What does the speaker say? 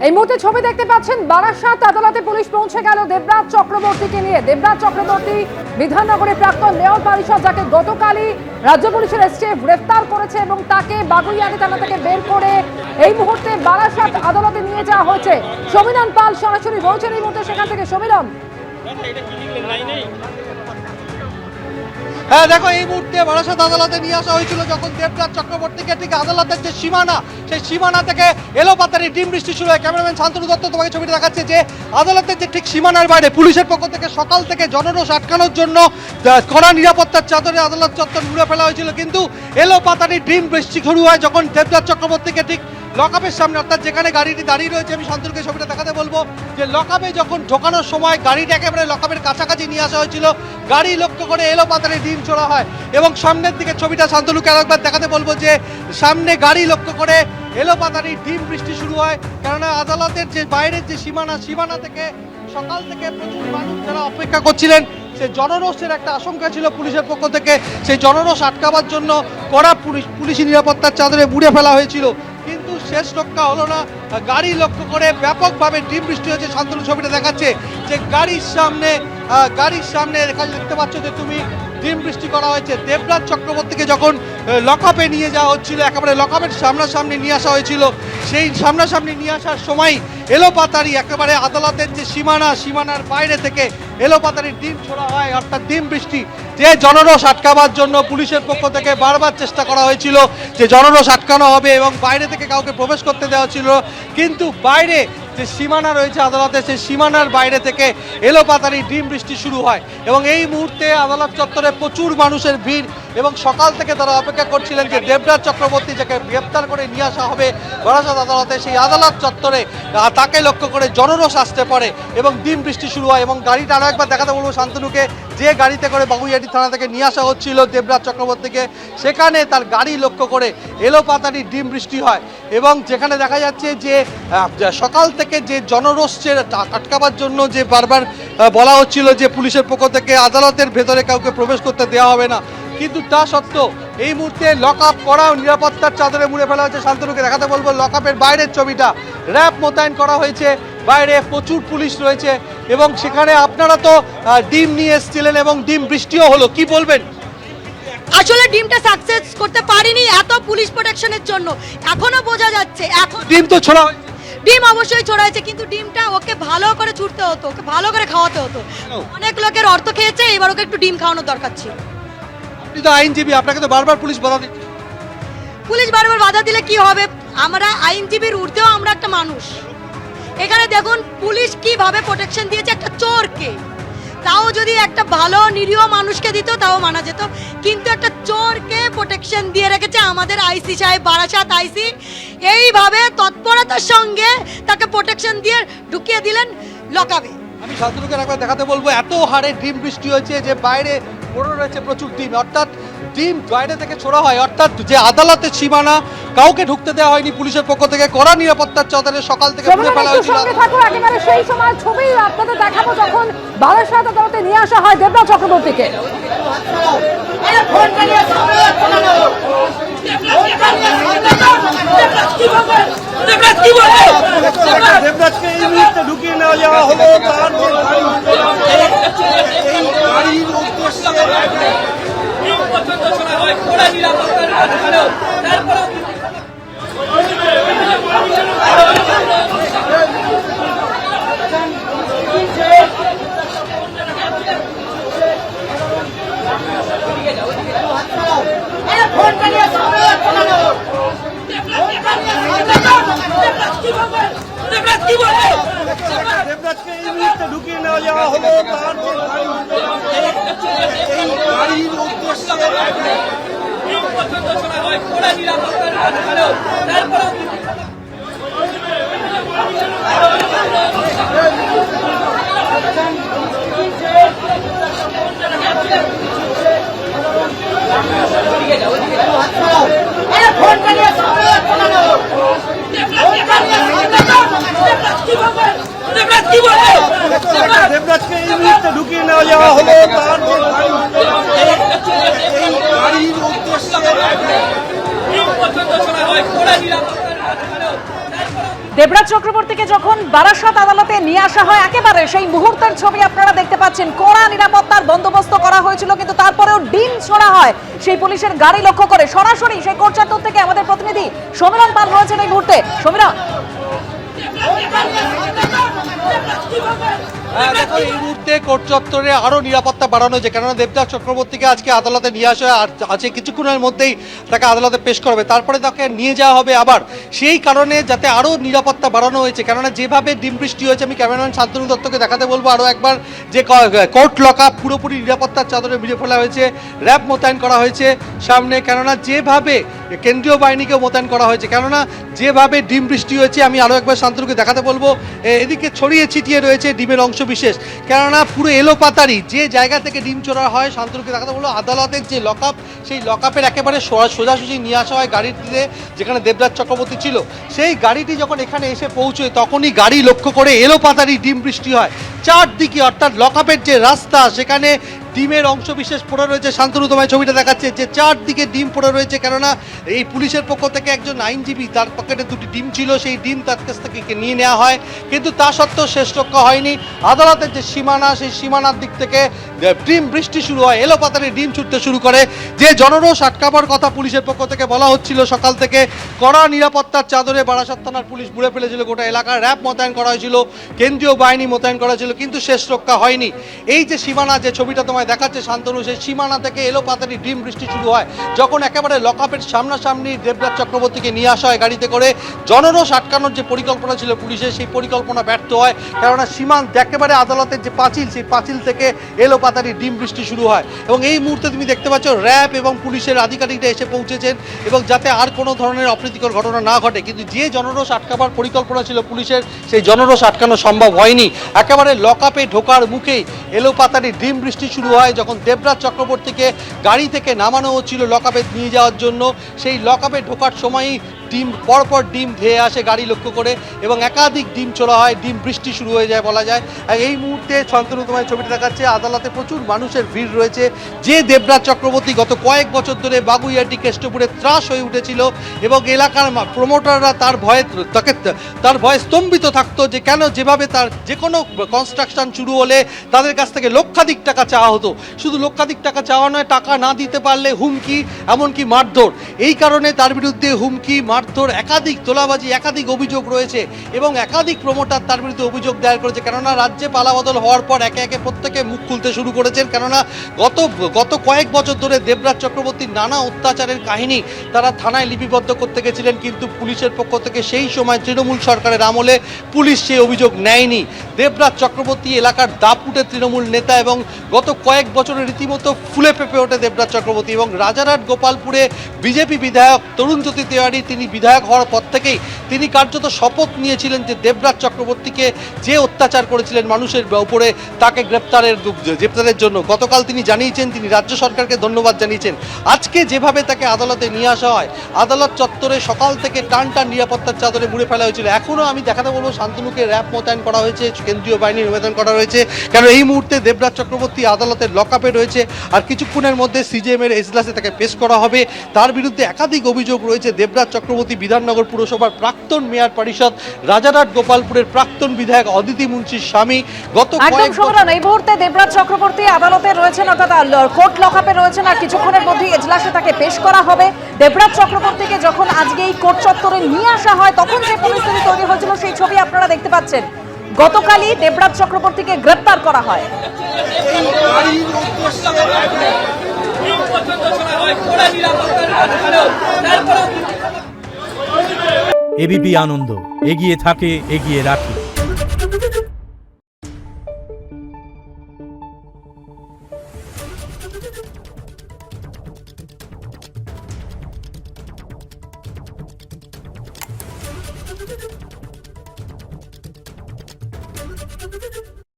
এই মুহূর্তে ছবি দেখতে পাচ্ছেন বারাসাত আদালতে পুলিশ পৌঁছে গেল দেবরাজ চক্রবর্তীকে নিয়ে। দেবরাজ চক্রবর্তী বিধাননগরের প্রাক্তন মেয়র পরিষদ, যাকে গতকালই রাজ্য পুলিশের এসটিএফ গ্রেফতার করেছে এবং তাকে বাগুইআটি থানা থেকে বের করে এই মুহূর্তে বারাসাত আদালতে নিয়ে যাওয়া হয়েছে। সমীরণ পাল সরাসরি রয়েছেন এই মুহূর্তে সেখান থেকে। সমীরণ, হ্যাঁ দেখো, এই মুহূর্তে বারাসাত আদালতে নিয়ে আসা হয়েছিল যখন দেবরাজ চক্রবর্তীকে, ঠিক আদালতের যে সীমানা, সেই সীমানা থেকে এলোপাতারি ডিম বৃষ্টি শুরু হয়। ক্যামেরাম্যান শান্তনু দত্ত তোমাকে ছবিটা দেখাচ্ছে যে আদালতের যে ঠিক সীমানার বাইরে পুলিশের পক্ষ থেকে সকাল থেকে জনরোষ আটকানোর জন্য কড়া নিরাপত্তার চাদরে আদালত চত্বর মুড়ে ফেলা হয়েছিল, কিন্তু এলোপাতারি ডিম বৃষ্টি শুরু হয় যখন দেবরাজ চক্রবর্তীকে ঠিক লকআপের সামনে, অর্থাৎ যেখানে গাড়িটি দাঁড়িয়ে রয়েছে, আমি শান্তনুকে ছবিটা দেখাতে বলবো যে লকআপে যখন ঢোকানোর সময় গাড়িটা একেবারে লকআপের কাছাকাছি নিয়ে আসা হয়েছিল, গাড়ি লক্ষ্য করে এলোপাতারি ডিম ছোড়া হয় এবং সামনের দিকে ছবিটা শান্তনুকে আরেকবার দেখাতে বলবো যে সামনে গাড়ি লক্ষ্য করে এলোপাতারি ডিম বৃষ্টি শুরু হয়। কেননা আদালতের যে বাইরের যে সীমানা থেকে সকাল থেকে প্রচুর মানুষ যারা অপেক্ষা করছিলেন, সেই জনরোষের একটা আশঙ্কা ছিল পুলিশের পক্ষ থেকে। সেই জনরোষ আটকাবার জন্য কড়া পুলিশি নিরাপত্তার চাদরে মুড়ে ফেলা হয়েছিল, কিন্তু শেষ রক্ষা হলো না। গাড়ি লক্ষ্য করে ব্যাপকভাবে ডিম বৃষ্টি হয়েছে। শান্তনু ছবিটা দেখাচ্ছে যে গাড়ির সামনে দেখতে পাচ্ছ যে তুমি ডিম বৃষ্টি করা হয়েছে। দেবরাজ চক্রবর্তীকে যখন লকআপে নিয়ে যাওয়া হচ্ছিল, একেবারে লকআপের সামনাসামনি নিয়ে আসা হয়েছিল, সেই সামনাসামনি নিয়ে আসার সময় এলোপাতারি একেবারে আদালতের যে সীমানার বাইরে থেকে এলোপাতারি ডিম ছোড়া হয়, অর্থাৎ ডিম বৃষ্টি। যে জনরোষ আটকাবার জন্য পুলিশের পক্ষ থেকে বারবার চেষ্টা করা হয়েছিল যে জনরোষ আটকানো হবে এবং বাইরে থেকে কাউকে প্রবেশ করতে দেওয়া ছিল, কিন্তু বাইরে যে সীমানা রয়েছে আদালতে, সেই সীমানার বাইরে থেকে এলোপাতারি ডিম বৃষ্টি শুরু হয় এবং এই মুহূর্তে আদালত চত্বরে প্রচুর মানুষের ভিড় এবং সকাল থেকে তারা অপেক্ষা করছিলেন যে দেবরাজ চক্রবর্তী, যাকে গ্রেপ্তার করে নিয়ে আসা হবে বারাসাত আদালতে, সেই আদালত চত্বরে তাকে লক্ষ্য করে জনরোষ আসতে পারে এবং ডিম বৃষ্টি শুরু হয়। এবং গাড়িটা আরও একবার দেখাতে বলবো শান্তনুকে, যে গাড়িতে করে বাগুইআটি থানা থেকে নিয়ে আসা হচ্ছিল দেবরাজ চক্রবর্তীকে, সেখানে তার গাড়ি লক্ষ্য করে এলোপাতারি ডিম বৃষ্টি হয় এবং যেখানে দেখা যাচ্ছে যে সকাল থেকে যে জনরোষের আটকাবার জন্য যে বারবার বলা হচ্ছিল যে পুলিশের পক্ষ থেকে আদালতের ভেতরে কাউকে প্রবেশ করতে দেওয়া হবে না, কিন্তু তা সত্ত্বেও এই মুহূর্তে লকআপ করা নিরাপত্তার চাদরে মুড়ে ফেলা হয়েছে। শান্তনুকে দেখাতে বলবো লকআপের বাইরের ছবিটা, র্যাব মোতায়েন করা হয়েছে, বাইরে প্রচুর পুলিশ রয়েছে এবং সেখানে আপনারা তো ডিম নিয়ে এসেছিলেন এবং ডিম বৃষ্টিও হলো, কি বলবেন? আসলে ডিমটা সাকসেস করতে পারিনি এত পুলিশ প্রোটেকশনের জন্য, এখনো বোঝা যাচ্ছে। এখন ডিম তো ছোড়া হয়েছে, ডিম অবশ্যই ছোড়া হয়েছে, কিন্তু ডিমটা ওকে ভালো করে ছুটতে হতো, ওকে ভালো করে খাওয়াতে হতো। অনেক লোকের অর্থ খেয়েছে, এবার ওকে একটু ডিম খাওয়ানোর দরকার ছিল। আপনি তো আইনজীবী, আপনাকে তো বারবার পুলিশ বাধা দিচ্ছে। পুলিশ বারবার বাধা দিলে কি হবে? আমরা আইনজীবীর ঊর্ধ্বেও আমরা একটা মানুষ। এখানে দেখুন পুলিশ কিভাবে প্রোটেকশন দিয়েছে একটা চোরকে, তাও যদি একটা ভালো নিরীহ মানুষকে দিত তাও মানা যেত, কিন্তু একটা চোরকে প্রোটেকশন দিয়ে রেখেছে আমাদের আইসি সাহেব, বারাসাত আইসি। এইভাবে তৎপরতার সঙ্গে তাকে প্রোটেকশন দিয়ে ঢুকিয়ে দিলেন লকআপে। আমি শান্তনুকে একবার দেখাতে বলবো, এত হারে ডিম বৃষ্টি হয়েছে যে বাইরে পড়ে রয়েছে প্রচুর ডিম, অর্থাৎ ডিম বাইরে থেকে ছোড়া হয়, অর্থাৎ যে আদালতের সীমানা কাউকে ঢুকতে দেওয়া হয়নি পুলিশের পক্ষ থেকে, কড়া নিরাপত্তার চাদরে সকাল থেকে মুড়ে ফেলা হয়েছিল। একেবারে সেই সময় ছবি আপনাদের দেখাবো যখন বারাসাত আদালতে নিয়ে আসা হয় দেবরাজ চক্রবর্তীকে। দেবরাজকে এই মুহূর্তে ঢুকিয়ে নেওয়া যাওয়া হলো তার এই গাড়ির উদ্দেশ্যে। দেবরাজকে এই মুহূর্তে ঢুকিয়ে নেওয়া যাওয়া হলো তার এই গাড়ির উদ্দেশ্যে। দেবরাজকে এই মুহূর্তে ঢুকিয়ে নেওয়া যাওয়া হলো তার এই গাড়ির উদ্দেশ্যে। দেবরাজ চক্রবর্তীকে যখন বারাসত আদালতে নিয়ে আসা হয় একেবারে সেই মুহূর্তের ছবি আপনারা দেখতে পাচ্ছেন। কড়া নিরাপত্তার বন্দোবস্ত করা হয়েছিল, কিন্তু তারপরেও ডিম ছোড়া হয় সেই পুলিশের গাড়ি লক্ষ্য করে। সরাসরি সেই কোর্ট চত্বর থেকে আমাদের প্রতিনিধি সমীরণ পাল রয়েছেন এই মুহূর্তে। সমীরণ, দেখো এই মুহূর্তে কোর্ট চত্বরে আরো নিরাপত্তা বাড়ানো হয়েছে, কেননা দেবদাস চক্রবর্তীকে আজকে আদালতে নিয়ে আসা আর আছে কিছুক্ষণের মধ্যেই তাকে আদালতে পেশ করবে, তারপরে তাকে নিয়ে যাওয়া হবে আবার। সেই কারণে যাতে আরো নিরাপত্তা বাড়ানো হয়েছে, কেননা যেভাবে ডিম বৃষ্টি হয়েছে, আমি ক্যামেরাম্যান শান্তনু দত্তকে দেখাতে বলবো আরো একবার যে কোর্ট লকআপ পুরোপুরি নিরাপত্তার চাদরে ভিজে ফেলা হয়েছে, র্যাব মোতায়েন করা হয়েছে সামনে, কেননা যেভাবে কেন্দ্রীয় বাহিনীকে মোতায়েন করা হয়েছে, কেননা যেভাবে ডিম বৃষ্টি হয়েছে, আমি আরো একবার শান্তনুকে দেখাতে বলবো এদিকে ছড়িয়ে ছিটিয়ে রয়েছে ডিমের অংশ বিশেষ, কেননা পুরো এলোপাতারি যে জায়গা থেকে ডিম চোরা হয়। শান্তনুকে দেখাতে বলবো আদালতের যে লকআপ, সেই লকআপের একেবারে সোজাসুজি নিয়ে আসা হয় গাড়িটিতে, যেখানে দেবরাজ চক্রবর্তী ছিল। সেই গাড়িটি যখন এখানে এসে পৌঁছয় তখনই গাড়ি লক্ষ্য করে এলোপাতারি ডিম বৃষ্টি হয় চারদিকে, অর্থাৎ লকআপের যে রাস্তা সেখানে ডিমের অংশ বিশেষ পড়ে রয়েছে। শান্তনু তোমায় ছবিটা দেখাচ্ছে যে চারদিকে ডিম পড়ে রয়েছে, কেননা এই পুলিশের পক্ষ থেকে একজন আইনজীবী, তার পকেটে দুটি ডিম ছিল, সেই ডিম তার কাছ থেকে নিয়ে নেওয়া হয়, কিন্তু তা সত্ত্বেও শেষ রক্ষা হয়নি। আদালতের যে সীমানা, সেই সীমানার দিক থেকে ডিম বৃষ্টি শুরু হয়, এলোপাতারি ডিম ছুটতে শুরু করে। যে জনরোষ আটকাবার কথা পুলিশের পক্ষ থেকে বলা হচ্ছিল সকাল থেকে, কড়া নিরাপত্তার চাদরে বারাসত থানার পুলিশ মুড়ে ফেলেছিল গোটা এলাকা, র্যাব মোতায়েন করা হয়েছিল, কেন্দ্রীয় বাহিনী মোতায়েন করা হয়েছিল, কিন্তু শেষ রক্ষা হয়নি। এই যে সীমানা, যে ছবিটা তোমায় দেখাচ্ছে শান্তনু, সেই সীমানা থেকে এলোপাতারি ডিম বৃষ্টি শুরু হয় যখন একেবারে লকআপের সামনাসামনি দেবরাজ চক্রবর্তীকে নিয়ে আসা হয় গাড়িতে করে। জনরোষ আটকানোর যে পরিকল্পনা ছিল পুলিশের, সেই পরিকল্পনা ব্যর্থ হয়, কেননা সীমান্ত একেবারে আদালতের যে পাঁচিল, সেই পাঁচিল থেকে এলোপাতারি ডিম বৃষ্টি শুরু হয়। এবং এই মুহূর্তে তুমি দেখতে পাচ্ছ র্যাব এবং পুলিশের আধিকারিকরা এসে পৌঁছেছেন, এবং যাতে আর কোনো ধরনের অপ্রীতিকর ঘটনা না ঘটে, কিন্তু যে জনরোষ আটকাবার পরিকল্পনা ছিল পুলিশের, সেই জনরোষ আটকানো সম্ভব হয়নি। একেবারে লকআপে ঢোকার মুখেই এলোপাতারি ডিম বৃষ্টি শুরু হয়। যখন দেবরাজ চক্রবর্তীকে গাড়ি থেকে নামানো হচ্ছিল লকআপে নিয়ে যাওয়ার জন্য, সেই লকআপে ঢোকার সময়ই ডিম পরপর ডিম ধেয়ে আসে গাড়ি লক্ষ্য করে, এবং একাধিক ডিম ছোড়া হয়, ডিম বৃষ্টি শুরু হয়ে যায় বলা যায়। আর এই মুহূর্তে শান্তনু তোমায় ছবিটা দেখাচ্ছে, আদালতে প্রচুর মানুষের ভিড় রয়েছে। যে দেবরাজ চক্রবর্তী গত কয়েক বছর ধরে বাগুইয়াটি কেষ্টপুরে ত্রাস হয়ে উঠেছিল, এবং এলাকার প্রমোটাররা তার ভয়ে স্তম্ভিত থাকতো, যে কেন যেভাবে তার যে কোনো কনস্ট্রাকশন শুরু হলে তাদের কাছ থেকে লক্ষাধিক টাকা চাওয়া হতো। শুধু লক্ষাধিক টাকা চাওয়া নয়, টাকা না দিতে পারলে হুমকি, এমনকি মারধর। এই কারণে তার বিরুদ্ধে হুমকি, মারধর, একাধিক তোলাবাজি, একাধিক অভিযোগ রয়েছে, এবং একাধিক প্রমোটার তার বিরুদ্ধে অভিযোগ দায়ের করেছে, কেননা রাজ্যে পালাবদল হওয়ার পর একে একে প্রত্যেকে মুখ খুলতে শুরু করেছেন, কেননা গত কয়েক বছর ধরে দেবরাজ চক্রবর্তীর নানা অত্যাচারের কাহিনী তারা থানায় লিপিবদ্ধ করতে গেছিলেন, কিন্তু পুলিশের পক্ষ থেকে সেই সময় তৃণমূল সরকারের আমলে পুলিশ সেই অভিযোগ নেয়নি। দেবরাজ চক্রবর্তী এলাকার দাপুটে তৃণমূল নেতা, এবং গত কয়েক বছরে রীতিমতো ফুলে ফেপে ওঠে দেবরাজ চক্রবর্তী। এবং রাজারহাট গোপালপুরে বিজেপি বিধায়ক তরুণজ্যোতি তেওয়ারি, তিনি বিধায়ক হওয়ার পর থেকেই তিনি কার্যত শপথ নিয়েছিলেন যে দেবরাজ চক্রবর্তীকে যে অত্যাচার করেছিলেন মানুষের উপরে, তাকে গ্রেপ্তারের জন্য গতকাল তিনি জানিয়েছেন, তিনি রাজ্য সরকারকে ধন্যবাদ জানিয়েছেন। আজকে যেভাবে তাকে আদালতে নিয়ে আসা হয়, আদালত চত্বরে সকাল থেকে টান নিরাপত্তার চাদরে মুড়ে ফেলা হয়েছিল। এখনও আমি দেখাতে বলবো শান্তনুকে র্যাব মোতায়েন করা হয়েছে, কেন্দ্রীয় বাহিনী মোতায়েন করা হয়েছে, কারণ এই মুহূর্তে দেবরাজ চক্রবর্তী আদালতের লকআপে রয়েছে, আর কিছুক্ষণের মধ্যে সিজেএম এর এজলাসে তাকে পেশ করা হবে। তার বিরুদ্ধে একাধিক অভিযোগ রয়েছে। দেবরাজ চক্রবর্তী বিধাননগর পুরসভার প্রাক্তন মেয়র পরিষদ, রাজারহাট গোপালপুরের প্রাক্তন বিধায়ক অদিতি মুন্সির স্বামী। একদম সমরণ, এই মুহূর্তে দেবরাজ চক্রবর্তী আদালতে রয়েছেন, অর্থাৎ কোর্ট লকআপে রয়েছেন, আর কিছুক্ষণের মধ্যেই এজলাসে তাকে পেশ করা হবে। দেবরাজ চক্রবর্তীকে যখন আজকে এই কোর্ট চত্বরে নিয়ে আসা হয়, তখন যে পরিস্থিতি তৈরি হয়েছিল সেই ছবি আপনারা দেখতে পাচ্ছেন। গতকালই দেবরাজ চক্রবর্তীকে গ্রেপ্তার করা হয়। এবিপি আনন্দ, এগিয়ে থাকে, এগিয়ে রাখে।